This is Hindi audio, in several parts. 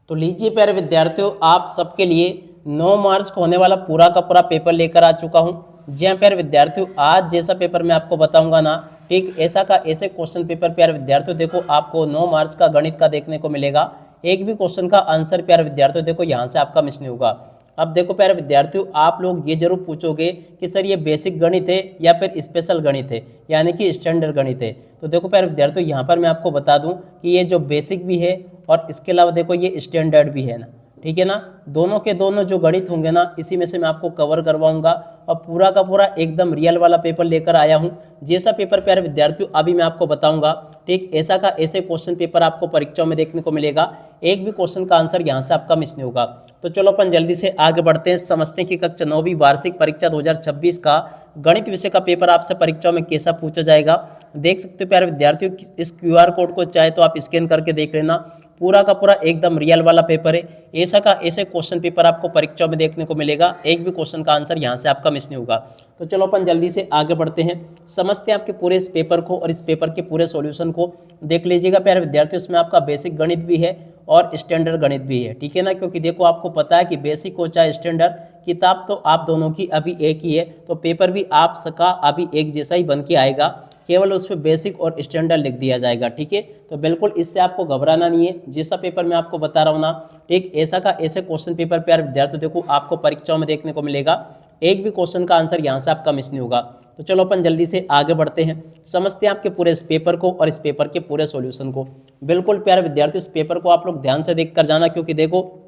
तो लीजिए प्यारे विद्यार्थियों, आप सबके लिए 9 मार्च को होने वाला पूरा का पूरा पेपर लेकर आ चुका हूं। जी हाँ प्यारे विद्यार्थियों, आज जैसा पेपर मैं आपको बताऊंगा ना, ठीक ऐसा का ऐसे क्वेश्चन पेपर प्यारे विद्यार्थियों देखो आपको 9 मार्च का गणित का देखने को मिलेगा। एक भी क्वेश्चन का आंसर प्यारे विद्यार्थियों देखो यहाँ से आपका मिस नहीं होगा। अब देखो प्यारे विद्यार्थियों, आप लोग ये जरूर पूछोगे कि सर ये बेसिक गणित है या फिर स्पेशल गणित है, यानी कि स्टैंडर्ड गणित है। तो देखो प्यारे विद्यार्थियों, यहाँ पर मैं आपको बता दूं कि ये जो बेसिक भी है और इसके अलावा देखो ये स्टैंडर्ड भी है ना, ठीक है ना। दोनों के दोनों जो गणित होंगे ना, इसी में से मैं आपको कवर करवाऊंगा और पूरा का पूरा एकदम रियल वाला पेपर लेकर आया हूं। जैसा पेपर प्यारे विद्यार्थियों अभी मैं आपको बताऊंगा, ठीक ऐसा का ऐसे क्वेश्चन पेपर आपको परीक्षाओं में देखने को मिलेगा। एक भी क्वेश्चन का आंसर यहाँ से आपका मिस नहीं होगा। तो चलो अपन जल्दी से आगे बढ़ते हैं, समझते हैं कि कक्षा 9वीं वार्षिक परीक्षा 2026 का गणित विषय का पेपर आपसे परीक्षाओं में कैसा पूछा जाएगा। देख सकते हो प्यारे विद्यार्थियों, इस क्यूआर कोड को चाहे तो आप स्कैन करके देख लेना। पूरा का पूरा एकदम रियल वाला पेपर है। ऐसा का ऐसे क्वेश्चन पेपर आपको परीक्षाओं में देखने को मिलेगा। एक भी क्वेश्चन का आंसर यहाँ से आपका मिस नहीं होगा। तो चलो अपन जल्दी से आगे बढ़ते हैं, समझते हैं आपके पूरे इस पेपर को और इस पेपर के पूरे सॉल्यूशन को। देख लीजिएगा प्यारे विद्यार्थियों, इसमें आपका बेसिक गणित भी है और स्टैंडर्ड गणित भी है, ठीक है ना। क्योंकि देखो आपको पता है कि बेसिक हो चाहे स्टैंडर्ड, किताब तो आप दोनों की अभी एक ही है, तो पेपर भी आप सबका अभी एक जैसा ही बन के आएगा, केवल उस पर बेसिक और स्टैंडर्ड लिख दिया जाएगा, ठीक है। तो बिल्कुल इससे आपको घबराना नहीं है। जैसा पेपर मैं आपको बता रहा हूँ ना, ठीक ऐसा का ऐसे क्वेश्चन पेपर प्यारे विद्यार्थियों देखो आपको परीक्षाओं में देखने को मिलेगा। एक भी क्वेश्चन का आंसर यहाँ से आपका मिस नहीं होगा। तो चलो अपन जल्दी से आगे बढ़ते हैं, समझते हैं आपके पूरे इस पेपर को और इस पेपर के पूरे सॉल्यूशन को। बिल्कुल प्यारे विद्यार्थियों, इस पेपर को आप लोग ध्यान से देख कर जाना, क्योंकि देखो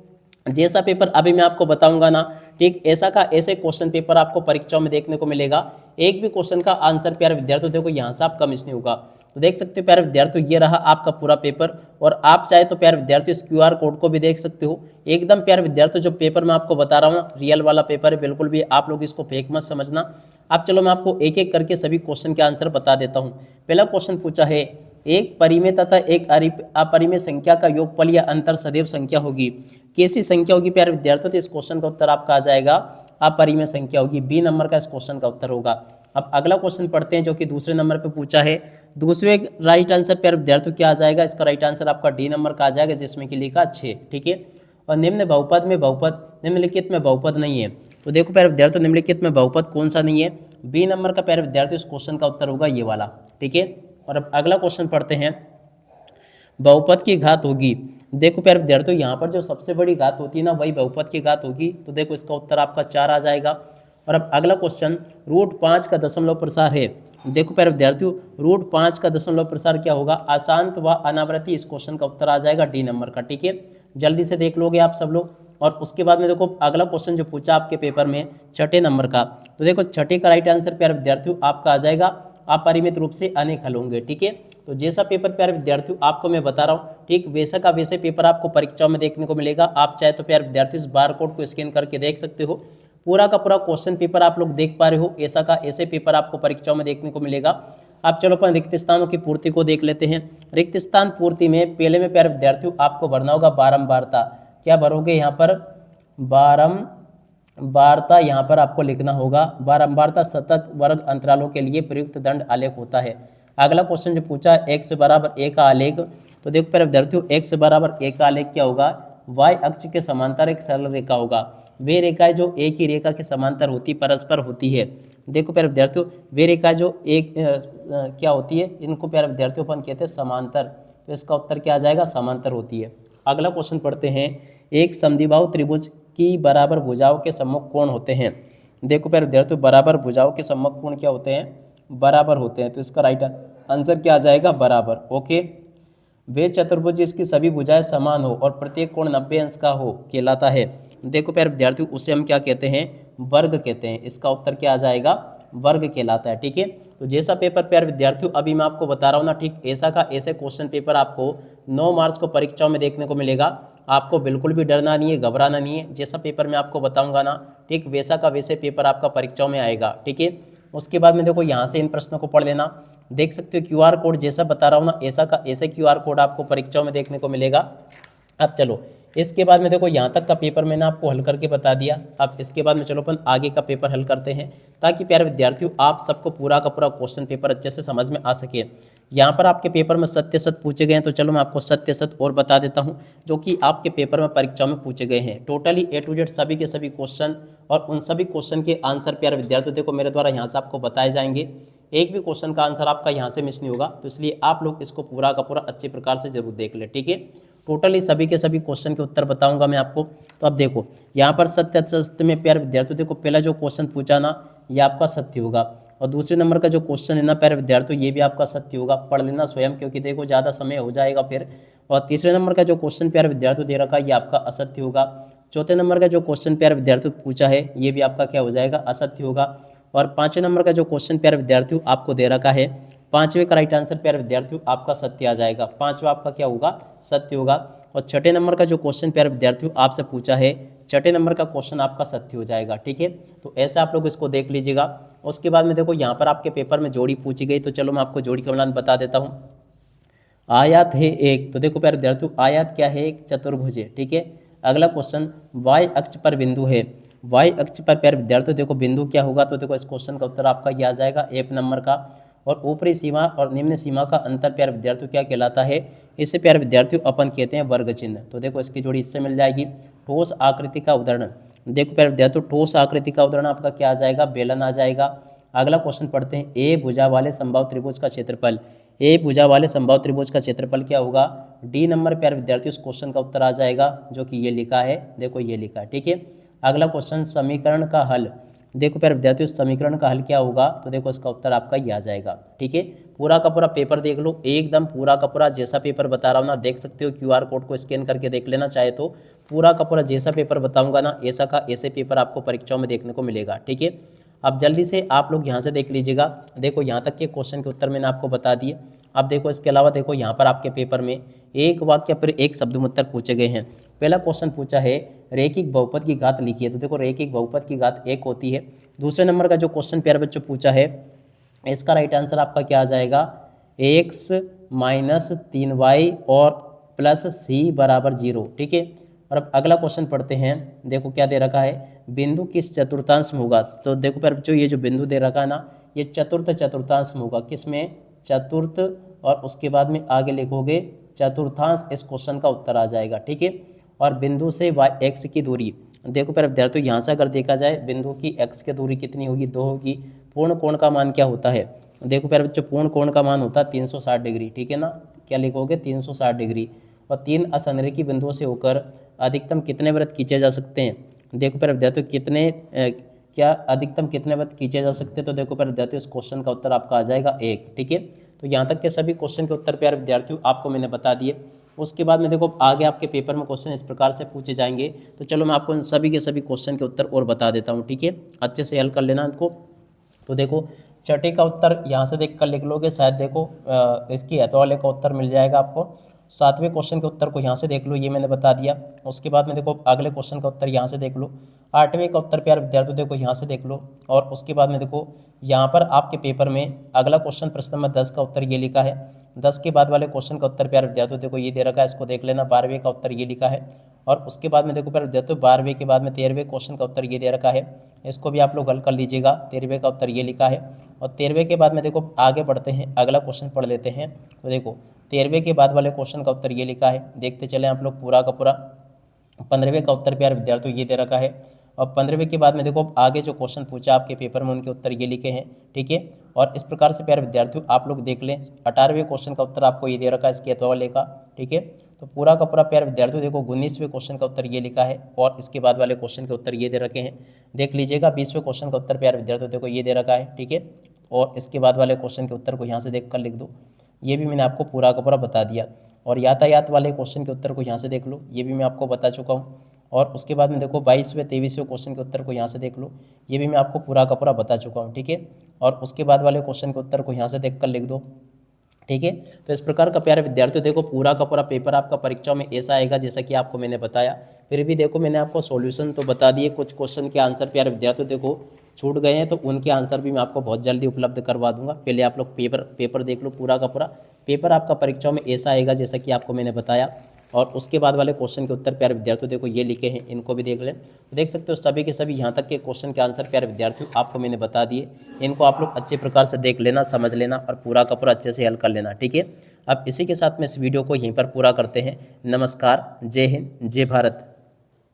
जैसा पेपर अभी मैं आपको बताऊंगा ना, ठीक ऐसा का ऐसे क्वेश्चन पेपर आपको परीक्षाओं में देखने को मिलेगा। एक भी क्वेश्चन का आंसर प्यारे विद्यार्थियों देखो यहाँ से आपका मिस नहीं होगा। तो देख सकते हो प्यारे विद्यार्थियों, ये रहा आपका पूरा पेपर। और आप चाहे तो प्यारे विद्यार्थियों इस क्यूआर कोड को भी देख सकते हो। एकदम प्यारे विद्यार्थियों, जो पेपर मैं आपको बता रहा हूँ रियल वाला पेपर है, बिल्कुल भी आप लोग इसको फेक मत समझना। अब चलो मैं आपको एक एक करके सभी क्वेश्चन के आंसर बता देता हूँ। पहला क्वेश्चन पूछा है, एक परिमेय तथा एक अपरिमेय संख्या का योगफल या अंतर सदैव संख्या होगी, कैसी संख्या होगी प्यारे विद्यार्थियों। तो इस क्वेश्चन का उत्तर आपका आ जाएगा अपरिमेय संख्या होगी, बी नंबर का इस क्वेश्चन का उत्तर होगा। अब अगला क्वेश्चन पढ़ते हैं, जो कि दूसरे नंबर पे पूछा है। दूसरे राइट आंसर प्यारे विद्यार्थियों क्या आ जाएगा, इसका राइट आंसर आपका डी नंबर का आ जाएगा, जिसमें कि लिखा 6, ठीक है। और निम्न बहुपद में बहुपद, निम्नलिखित में बहुपद नहीं है। तो देखो प्यारे विद्यार्थियों, निम्नलिखित में बहुपद कौन सा नहीं है, बी नंबर का प्यारे विद्यार्थियों इस क्वेश्चन का उत्तर होगा ये वाला, ठीक है। और अब अगला क्वेश्चन पढ़ते हैं, बहुपद की घात होगी। देखो प्यारे विद्यार्थियों, यहाँ पर जो सबसे बड़ी घात होती है ना, वही बहुपद की घात होगी। तो देखो इसका उत्तर आपका 4 आ जाएगा। और अब अगला क्वेश्चन, √5 का दशमलव प्रसार है। देखो प्यारे विद्यार्थियों, √5 का दशमलव प्रसार क्या होगा, अशांत व अनावृत्ति। इस क्वेश्चन का उत्तर आ जाएगा डी नंबर का, ठीक है। जल्दी से देख लोगे आप सब लोग। और उसके बाद में देखो अगला क्वेश्चन जो पूछा आपके पेपर में छठे नंबर का, तो देखो छठे का राइट आंसर प्यारे विद्यार्थियों आपका आ जाएगा अपरिमित रूप से अनेक हल होंगे, ठीक है। तो जैसा पेपर प्यारे विद्यार्थियों आपको मैं बता रहा हूँ, ठीक वैसा का वैसे पेपर आपको परीक्षाओं में देखने को मिलेगा। आप चाहे तो प्यारे विद्यार्थियों इस बार कोड को स्कैन करके देख सकते हो। पूरा का पूरा क्वेश्चन पेपर आप लोग देख पा रहे हो, ऐसा का ऐसे पेपर आपको परीक्षाओं में देखने को मिलेगा। अब चलो अपन रिक्त स्थानों की पूर्ति को देख लेते हैं। रिक्त स्थान पूर्ति में पहले में प्यारे विद्यार्थियों आपको भरना होगा बारंबारता। क्या भरोगे यहाँ पर, बारंबारता यहाँ पर आपको लिखना होगा। बारंबारता सतत वर्ग अंतरालों के लिए प्रयुक्त दंड आलेख होता है। अगला क्वेश्चन जो पूछा x बराबर a का आलेख, तो देखो प्यारे विद्यार्थियों x बराबर a का आलेख क्या होगा, y अक्ष के समांतर एक सरल रेखा होगा। वे रेखाएं जो एक ही रेखा के समांतर होती परस्पर होती है। देखो प्यारे विद्यार्थियों, वे रेखाएं जो एक क्या होती है, इनको प्यारे विद्यार्थियों अपन कहते हैं समांतर। तो इसका उत्तर क्या आ जाएगा, समांतर होती है। अगला क्वेश्चन पढ़ते हैं, एक समद्विबाहु त्रिभुज की बराबर भुजाओं के सम्मुख कोण होते हैं। देखो प्यारे विद्यार्थियों, बराबर भुजाओं के सम्मुख कोण क्या होते हैं, बराबर होते हैं। तो इसका राइट आंसर क्या आ जाएगा, बराबर, ओके। वे चतुर्भुज जिसकी सभी भुजाएं समान हो और प्रत्येक कोण 90 अंश का हो कहलाता है। देखो प्यारे विद्यार्थियों, उसे हम क्या कहते हैं, वर्ग कहते हैं। इसका उत्तर क्या आ जाएगा, वर्ग कहलाता है, ठीक है। तो जैसा पेपर प्यारे विद्यार्थियों अभी मैं आपको बता रहा हूँ ना, ठीक ऐसा का ऐसे क्वेश्चन पेपर आपको 9 मार्च को परीक्षाओं में देखने को मिलेगा। आपको बिल्कुल भी डरना नहीं है, घबराना नहीं है। जैसा पेपर मैं आपको बताऊंगा ना, ठीक वैसा का वैसे पेपर आपका परीक्षाओं में आएगा, ठीक है। उसके बाद में देखो यहाँ से इन प्रश्नों को पढ़ लेना। देख सकते हो क्यूआर कोड जैसा बता रहा हूँ ना, ऐसा का ऐसे क्यूआर कोड आपको परीक्षाओं में देखने को मिलेगा। अब चलो इसके बाद में देखो यहाँ तक का पेपर मैंने आपको हल करके बता दिया। अब इसके बाद में चलो अपन आगे का पेपर हल करते हैं, ताकि प्यारे विद्यार्थियों आप सबको पूरा का पूरा क्वेश्चन पेपर अच्छे से समझ में आ सके। यहाँ पर आपके पेपर में सत्य सत्य पूछे गए हैं, तो चलो मैं आपको सत्य सत्य और बता देता हूँ जो कि आपके पेपर में परीक्षा में पूछे गए हैं। टोटली A to Z सभी के सभी क्वेश्चन और उन सभी क्वेश्चन के आंसर प्यारे विद्यार्थियों देखो मेरे द्वारा यहाँ से आपको बताए जाएंगे। एक भी क्वेश्चन का आंसर आपका यहाँ से मिस नहीं होगा, तो इसलिए आप लोग इसको पूरा का पूरा अच्छे प्रकार से जरूर देख ले, ठीक है। टोटली सभी के सभी क्वेश्चन के उत्तर बताऊंगा मैं आपको। तो अब देखो यहाँ पर सत्य सत्य में प्यारे विद्यार्थियों देखो पहला जो क्वेश्चन पूछा ना ये आपका सत्य होगा, और दूसरे नंबर का जो क्वेश्चन है ना प्यारे विद्यार्थियों ये भी आपका सत्य होगा। पढ़ लेना स्वयं, क्योंकि देखो ज़्यादा समय हो जाएगा फिर। और तीसरे नंबर का जो क्वेश्चन प्यारे विद्यार्थियों दे रखा है ये आपका असत्य होगा। चौथे नंबर का जो क्वेश्चन प्यारे विद्यार्थियों पूछा है ये भी आपका क्या हो जाएगा, असत्य होगा। और पाँचवें नंबर का जो क्वेश्चन प्यारे विद्यार्थियों आपको दे रखा है, पाँचवें का राइट आंसर प्यारे विद्यार्थियों आपका सत्य आ जाएगा। पाँचवा आपका क्या होगा, सत्य होगा। और छठे नंबर का जो क्वेश्चन प्यारे विद्यार्थियों आपसे पूछा है, छठे नंबर का क्वेश्चन आपका सत्य हो जाएगा, ठीक है। तो ऐसे आप लोग इसको देख लीजिएगा। उसके बाद में देखो यहाँ पर आपके पेपर में जोड़ी पूछी गई, तो चलो मैं आपको जोड़ी का मिलान बता देता हूँ। आयत है एक, तो देखो प्यारे विद्यार्थियों आयत क्या है, एक चतुर्भुज है, ठीक है। अगला क्वेश्चन वाई अक्ष पर बिंदु है, वाई अक्ष पर प्यारे विद्यार्थियों देखो बिंदु क्या होगा, तो देखो इस क्वेश्चन का उत्तर आपका ये आ जाएगा एक नंबर का। और ऊपरी सीमा और निम्न सीमा का अंतर प्यारे विद्यार्थियों क्या कहलाता है, इसे प्यारे विद्यार्थियों अपन कहते हैं वर्ग चिन्ह। तो देखो इसकी जोड़ी इससे मिल जाएगी। ठोस आकृति का उदाहरण, देखो प्यारे विद्यार्थियों ठोस आकृति का उदाहरण आपका क्या आ जाएगा, बेलन आ जाएगा। अगला क्वेश्चन पढ़ते हैं, ए भुजा वाले समबाहु त्रिभुज का क्षेत्रफल, ए भुजा वाले समबाहु त्रिभुज का क्षेत्रफल क्या होगा, डी नंबर प्यारे विद्यार्थियों इस क्वेश्चन का उत्तर आ जाएगा, जो कि ये लिखा है, देखो ये लिखा है, ठीक है। अगला क्वेश्चन समीकरण का हल, देखो प्यारे विद्यार्थियों समीकरण का हल क्या होगा, तो देखो इसका उत्तर आपका ये आ जाएगा, ठीक है। पूरा का पूरा पेपर देख लो, एकदम पूरा का पूरा जैसा पेपर बता रहा हूँ ना, देख सकते हो क्यूआर कोड को स्कैन करके देख लेना चाहे तो। पूरा का पूरा जैसा पेपर बताऊंगा ना ऐसा का ऐसे पेपर आपको परीक्षाओं में देखने को मिलेगा, ठीक है। अब जल्दी से आप लोग यहाँ से देख लीजिएगा। देखो यहाँ तक के क्वेश्चन के उत्तर मैंने आपको बता दिए। अब देखो इसके अलावा देखो यहाँ पर आपके पेपर में एक वाक्य पर एक शब्द उत्तर पूछे गए हैं। पहला क्वेश्चन पूछा है रैखिक बहुपद की घात लिखिए, तो देखो रैखिक बहुपद की घात एक होती है। दूसरे नंबर का जो क्वेश्चन प्यारे बच्चों पूछा है, इसका राइट आंसर आपका क्या आ जाएगा, x माइनस 3y और प्लस c बराबर 0, ठीक है। और अब अगला क्वेश्चन पढ़ते हैं, देखो क्या दे रखा है, बिंदु किस चतुर्थांश में होगा, तो देखो प्यारे बच्चों ये जो बिंदु दे रखा है ना ये चतुर्थांश में होगा, किसमें, चतुर्थ, और उसके बाद में आगे लिखोगे चतुर्थांश, इस क्वेश्चन का उत्तर आ जाएगा, ठीक है। और बिंदु से x की दूरी, देखो प्यारे विद्यार्थियों यहाँ से अगर देखा जाए बिंदु की x की दूरी कितनी होगी, 2 होगी। पूर्ण कोण का मान क्या होता है, देखो प्यारे बच्चों पूर्ण कोण का मान होता है 360 डिग्री, ठीक है ना। क्या लिखोगे, 360 डिग्री। और 3 असंरेखी बिंदुओं से होकर अधिकतम कितने वृत्त खींचे जा सकते हैं, देखो प्यारे विद्यार्थियों कितने क्या अधिकतम कितने वृत्त खींचे जा सकते हैं, तो देखो प्यारे विद्यार्थियों इस क्वेश्चन का उत्तर आपका आ जाएगा 1, ठीक है। तो यहाँ तक के सभी क्वेश्चन के उत्तर प्यारे विद्यार्थियों आपको मैंने बता दिए। उसके बाद में देखो आगे आपके पेपर में क्वेश्चन इस प्रकार से पूछे जाएंगे, तो चलो मैं आपको इन सभी के सभी क्वेश्चन के उत्तर और बता देता हूँ, ठीक है। अच्छे से हल कर लेना इनको। तो देखो छठे का उत्तर यहाँ से देख कर लिख लोगे, शायद देखो इसकी हथ वाले का उत्तर मिल जाएगा आपको। सातवें क्वेश्चन के उत्तर को यहाँ से देख लो, ये मैंने बता दिया। उसके बाद में देखो अगले क्वेश्चन का उत्तर यहाँ से देख लो। आठवें का उत्तर प्यारे विद्यार्थियों देखो यहाँ से देख लो। और उसके बाद में देखो यहाँ पर आपके पेपर में अगला क्वेश्चन प्रश्न नंबर 10 का उत्तर ये लिखा है। 10 के बाद वाले क्वेश्चन का उत्तर प्यारे विद्यार्थियों देखो ये दे रखा है, इसको देख लेना। 12वें का उत्तर ये लिखा है। और उसके बाद में देखो प्यारे विद्यार्थियों 12वें के बाद में 13वें क्वेश्चन का उत्तर ये दे रखा है, इसको भी आप लोग हल कर लीजिएगा। 13वें का उत्तर ये लिखा है। और 13वें के बाद में देखो आगे बढ़ते हैं, अगला क्वेश्चन पढ़ लेते हैं। तो देखो 13वें के बाद वाले क्वेश्चन का उत्तर ये लिखा है, देखते चले आप लोग पूरा का पूरा। 15वें का उत्तर प्यारे विद्यार्थियों ये दे रखा है। और 15वें के बाद में देखो आगे जो क्वेश्चन पूछा आपके पेपर में उनके उत्तर ये लिखे हैं, ठीक है। और इस प्रकार से प्यारे विद्यार्थियों आप लोग देख लें। 18वें क्वेश्चन का उत्तर आपको ये दे रखा है इसके अथवा वाले का, ठीक है। तो पूरा का पूरा प्यारे विद्यार्थियों देखो 19वें क्वेश्चन का उत्तर ये लिखा है और इसके बाद वाले क्वेश्चन के उत्तर ये दे रखे हैं, देख लीजिएगा। 20वें क्वेश्चन का उत्तर प्यारे विद्यार्थियों देखो ये दे रखा है, ठीक है। और इसके बाद वाले क्वेश्चन के उत्तर को यहाँ से देख कर लिख दो, ये भी मैंने आपको पूरा का पूरा बता दिया। और यातायात वाले क्वेश्चन के उत्तर को यहाँ से देख लो, ये भी मैं आपको बता चुका हूँ। और उसके बाद में देखो 22वें 23वें क्वेश्चन के उत्तर को यहाँ से देख लो, ये भी मैं आपको पूरा का पूरा बता चुका हूँ, ठीक है। और उसके बाद वाले क्वेश्चन के उत्तर को यहाँ से देख कर लिख दो, ठीक है। तो इस प्रकार का प्यारे विद्यार्थियों देखो पूरा का पूरा पेपर आपका परीक्षा में ऐसा आएगा जैसा कि आपको मैंने बताया। फिर भी देखो मैंने आपको सॉल्यूशन तो बता दिए, कुछ क्वेश्चन के आंसर प्यारे विद्यार्थियों देखो छूट गए हैं, तो उनके आंसर भी मैं आपको बहुत जल्दी उपलब्ध करवा दूंगा। पहले आप लोग पेपर देख लो, पूरा का पूरा पेपर आपका परीक्षा में ऐसा आएगा जैसा कि आपको मैंने बताया। और उसके बाद वाले क्वेश्चन के उत्तर प्यारे विद्यार्थियों देखो ये लिखे हैं, इनको भी देख लें। तो देख सकते हो सभी के सभी यहाँ तक के क्वेश्चन के आंसर प्यारे विद्यार्थियों आपको मैंने बता दिए। इनको आप लोग अच्छे प्रकार से देख लेना, समझ लेना और पूरा का पूरा अच्छे से हल कर लेना, ठीक है। अब इसी के साथ में इस वीडियो को यहीं पर पूरा करते हैं। नमस्कार, जय हिंद, जय भारत।